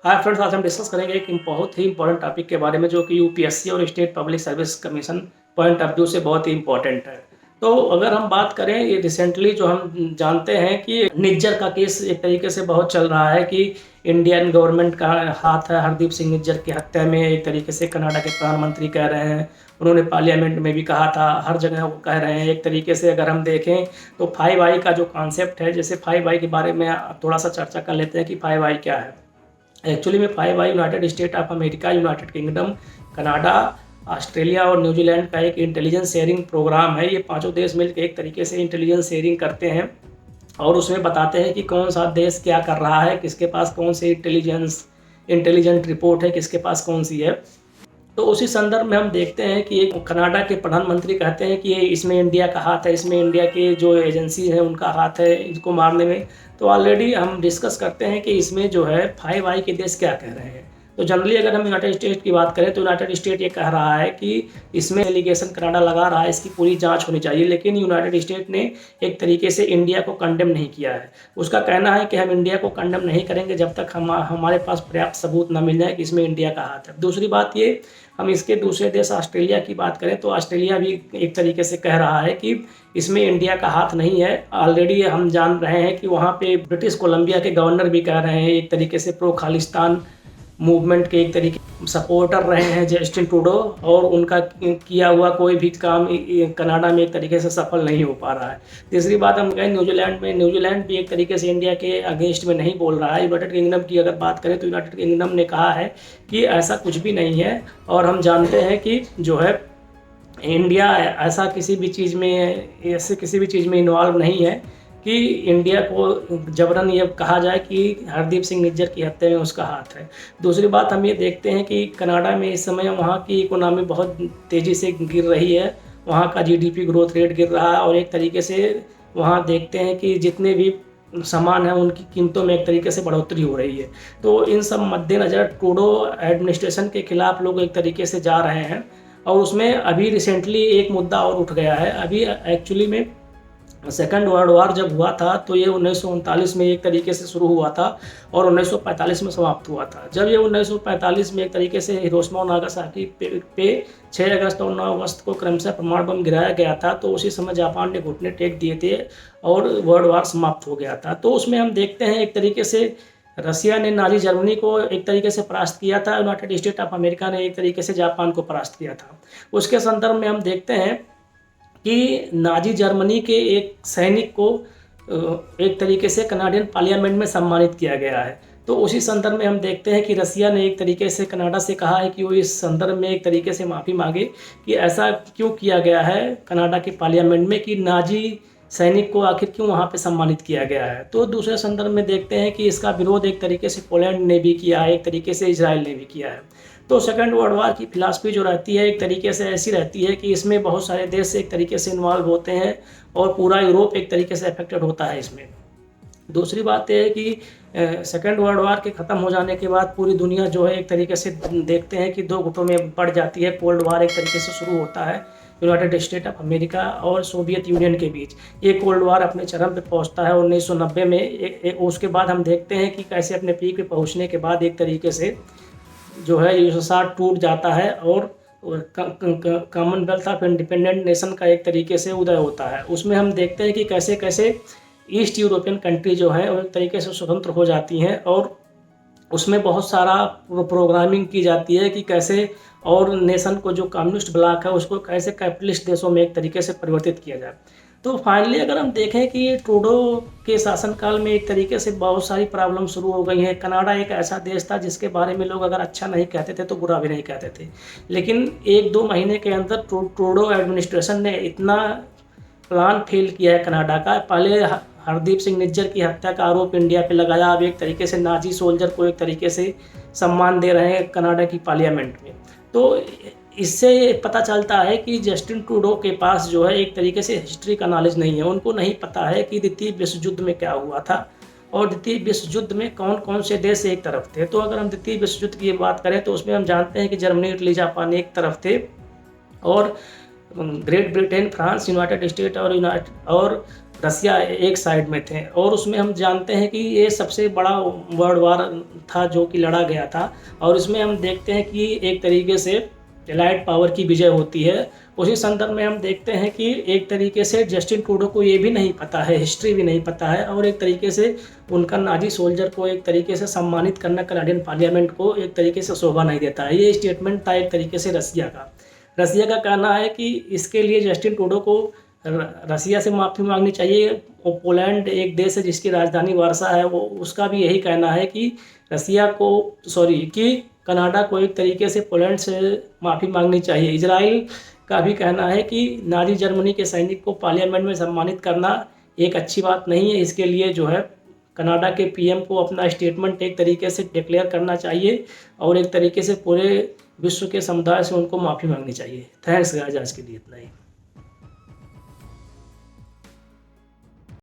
Hi friends, आज हम discuss करेंगे एक बहुत ही इंपॉर्टेंट टॉपिक के बारे में जो कि यूपीएससी और state public service commission point of view से बहुत ही इंपॉर्टेंट है। तो अगर हम बात करें, ये रिसेंटली जो हम जानते हैं कि निज्जर का केस एक तरीके से बहुत चल रहा है कि इंडियन गवर्नमेंट का हाथ है हरदीप सिंह निज्जर की हत्या में। एक तरीके से कनाडा के प्रधानमंत्री कह रहे हैं, उन्होंने पार्लियामेंट में भी कहा था, हर जगह वो कह रहे हैं। एक तरीके से अगर हम देखें तो 5I का जो कॉन्सेप्ट है, जैसे 5I के बारे में थोड़ा सा चर्चा कर लेते हैं कि 5I क्या है। एक्चुअली में 5I United state of America, United kingdom, Canada, Australia और न्यूजीलैंड का एक इंटेलिजेंस शेयरिंग प्रोग्राम है। ये पांचों देश मिलकर एक तरीके से इंटेलिजेंस शेयरिंग करते हैं और उसमें बताते हैं कि कौन सा देश क्या कर रहा है, किसके पास कौन सी इंटेलिजेंट रिपोर्ट है, किसके पास कौन सी है। तो उसी संदर्भ में हम देखते हैं कि एक कनाडा के प्रधानमंत्री कहते हैं कि ये इसमें इंडिया का हाथ है, इसमें इंडिया के जो एजेंसी है उनका हाथ है इसको मारने में। तो ऑलरेडी हम डिस्कस करते हैं कि इसमें जो है 5I के देश क्या कह रहे हैं। तो जनरली अगर हम यूनाइटेड स्टेट की बात करें तो यूनाइटेड स्टेट ये कह रहा है कि इसमें एलिगेशन कनाडा लगा रहा है, इसकी पूरी जांच होनी चाहिए। लेकिन यूनाइटेड स्टेट ने एक तरीके से इंडिया को कंडेम नहीं किया है। उसका कहना है कि हम इंडिया को कंडेम नहीं करेंगे जब तक हमारे पास पर्याप्त सबूत न मिल जाए कि इसमें इंडिया का हाथ है। दूसरी बात ये, हम इसके दूसरे देश ऑस्ट्रेलिया की बात करें तो ऑस्ट्रेलिया भी एक तरीके से कह रहा है कि इसमें इंडिया का हाथ नहीं है। ऑलरेडी हम जान रहे हैं कि वहाँ पे ब्रिटिश कोलंबिया के गवर्नर भी कह रहे हैं, एक तरीके से प्रो खालिस्तान मूवमेंट के एक तरीके सपोर्टर रहे हैं जस्टिन ट्रूडो, और उनका किया हुआ कोई भी काम कनाडा में एक तरीके से सफल नहीं हो पा रहा है। तीसरी बात हम कहें न्यूजीलैंड में, न्यूजीलैंड भी एक तरीके से इंडिया के अगेंस्ट में नहीं बोल रहा है। यूनाइटेड किंगडम की अगर बात करें तो यूनाइटेड किंगडम ने कहा है कि ऐसा कुछ भी नहीं है। और हम जानते हैं कि जो है इंडिया ऐसा किसी भी चीज़ में इन्वॉल्व नहीं है कि इंडिया को जबरन ये कहा जाए कि हरदीप सिंह निज्जर की हत्या में उसका हाथ है। दूसरी बात हम ये देखते हैं कि कनाडा में इस समय वहाँ की इकोनॉमी बहुत तेज़ी से गिर रही है, वहाँ का जीडीपी ग्रोथ रेट गिर रहा है और एक तरीके से वहाँ देखते हैं कि जितने भी सामान है उनकी कीमतों में एक तरीके से बढ़ोतरी हो रही है। तो इन सब मद्देनज़र ट्रूडो एडमिनिस्ट्रेशन के खिलाफ लोग एक तरीके से जा रहे हैं। और उसमें अभी रिसेंटली एक मुद्दा और उठ गया है। अभी एक्चुअली में सेकेंड वर्ल्ड वार जब हुआ था तो ये 1939 में एक तरीके से शुरू हुआ था और 1945 में समाप्त हुआ था। जब ये 1945 में एक तरीके से हिरोशिमा और नागासाकी पे 6 अगस्त और 9 अगस्त को क्रमशः परमाणु बम गिराया गया था, तो उसी समय जापान ने घुटने टेक दिए थे और वर्ल्ड वार समाप्त हो गया था। तो उसमें हम देखते हैं एक तरीके से रसिया ने नाजी जर्मनी को एक तरीके से परास्त किया था, यूनाइटेड स्टेट ऑफ अमेरिका ने एक तरीके से जापान को परास्त किया था। उसके संदर्भ में हम देखते हैं कि नाजी जर्मनी के एक सैनिक को एक तरीके से कनाडियन पार्लियामेंट में सम्मानित किया गया है। तो उसी संदर्भ में हम देखते हैं कि रसिया ने एक तरीके से कनाडा से कहा है कि वो इस संदर्भ में एक तरीके से माफ़ी मांगे कि ऐसा क्यों किया गया है कनाडा के पार्लियामेंट में कि नाजी सैनिक को आखिर क्यों वहाँ पे सम्मानित किया गया है। तो दूसरे संदर्भ में देखते हैं कि इसका विरोध एक तरीके से पोलैंड ने भी किया है, एक तरीके से इजराइल ने भी किया है। तो सेकेंड वर्ल्ड वार की फिलासफी जो रहती है एक तरीके से ऐसी रहती है कि इसमें बहुत सारे देश एक तरीके से इन्वॉल्व होते हैं और पूरा यूरोप एक तरीके से अफेक्टेड होता है इसमें। दूसरी बात यह है कि सेकेंड वर्ल्ड वार के ख़त्म हो जाने के बाद पूरी दुनिया जो है एक तरीके से देखते हैं कि दो गुटों में बढ़ जाती है। कोल्ड वार एक तरीके से शुरू होता है यूनाइटेड स्टेट ऑफ अमेरिका और सोवियत यूनियन के बीच। ये कोल्ड वार अपने चरम पे पहुंचता है 1990 में। उसके बाद हम देखते हैं कि कैसे अपने पीक पे पहुंचने के बाद एक तरीके से जो है यूएसएसआर टूट जाता है और कॉमनवेल्थ ऑफ इंडिपेंडेंट नेशन का एक तरीके से उदय होता है। उसमें हम देखते हैं कि कैसे कैसे ईस्ट यूरोपियन कंट्री जो है एक तरीके से स्वतंत्र हो जाती हैं और उसमें बहुत सारा प्रोग्रामिंग की जाती है कि कैसे और नेशन को जो कम्युनिस्ट ब्लॉक है उसको कैसे कैपिटलिस्ट देशों में एक तरीके से परिवर्तित किया जाए। तो फाइनली अगर हम देखें कि ट्रूडो के शासनकाल में एक तरीके से बहुत सारी प्रॉब्लम शुरू हो गई हैं। कनाडा एक ऐसा देश था जिसके बारे में लोग अगर अच्छा नहीं कहते थे तो बुरा भी नहीं कहते थे, लेकिन 1-2 महीने के अंदर ट्रूडो एडमिनिस्ट्रेशन ने इतना प्लान फेल किया है कनाडा का। पहले हरदीप सिंह निज्जर की हत्या का आरोप इंडिया पे लगाया, अब एक तरीके से नाजी सोल्जर को एक तरीके से सम्मान दे रहे हैं कनाडा की पार्लियामेंट में। तो इससे पता चलता है कि जस्टिन ट्रूडो के पास जो है एक तरीके से हिस्ट्री का नॉलेज नहीं है। उनको नहीं पता है कि द्वितीय विश्व युद्ध में क्या हुआ था और द्वितीय विश्व युद्ध में कौन कौन से देश एक तरफ थे। तो अगर हम द्वितीय विश्व युद्ध की बात करें तो उसमें हम जानते हैं कि जर्मनी, इटली, जापान एक तरफ थे और great Britain, France, United state और रसिया एक साइड में थे और उसमें हम जानते हैं कि ये सबसे बड़ा वर्ल्ड वार था जो कि लड़ा गया था और इसमें हम देखते हैं कि एक तरीके से एलाइड पावर की विजय होती है। उसी संदर्भ में हम देखते हैं कि एक तरीके से जस्टिन ट्रूडो को ये भी नहीं पता है, हिस्ट्री भी नहीं पता है और एक तरीके से उनका नाज़ी सोल्जर को एक तरीके से सम्मानित करना कनाडियन पार्लियामेंट को एक तरीके से शोभा नहीं देता है। ये स्टेटमेंट था एक तरीके से रसिया का। रसिया का कहना है कि इसके लिए जस्टिन ट्रूडो को रसिया से माफ़ी मांगनी चाहिए। पोलैंड एक देश है जिसकी राजधानी वार्सा है, वो उसका भी यही कहना है कि रसिया को कि कनाडा को एक तरीके से पोलैंड से माफ़ी मांगनी चाहिए। इजराइल का भी कहना है कि नाज़ी जर्मनी के सैनिक को पार्लियामेंट में सम्मानित करना एक अच्छी बात नहीं है। इसके लिए जो है कनाडा के पीएम को अपना स्टेटमेंट एक तरीके से डिक्लेयर करना चाहिए और एक तरीके से पूरे विश्व के समुदाय से उनको माफ़ी मांगनी चाहिए। थैंक्स गाइस, आज के लिए इतना ही।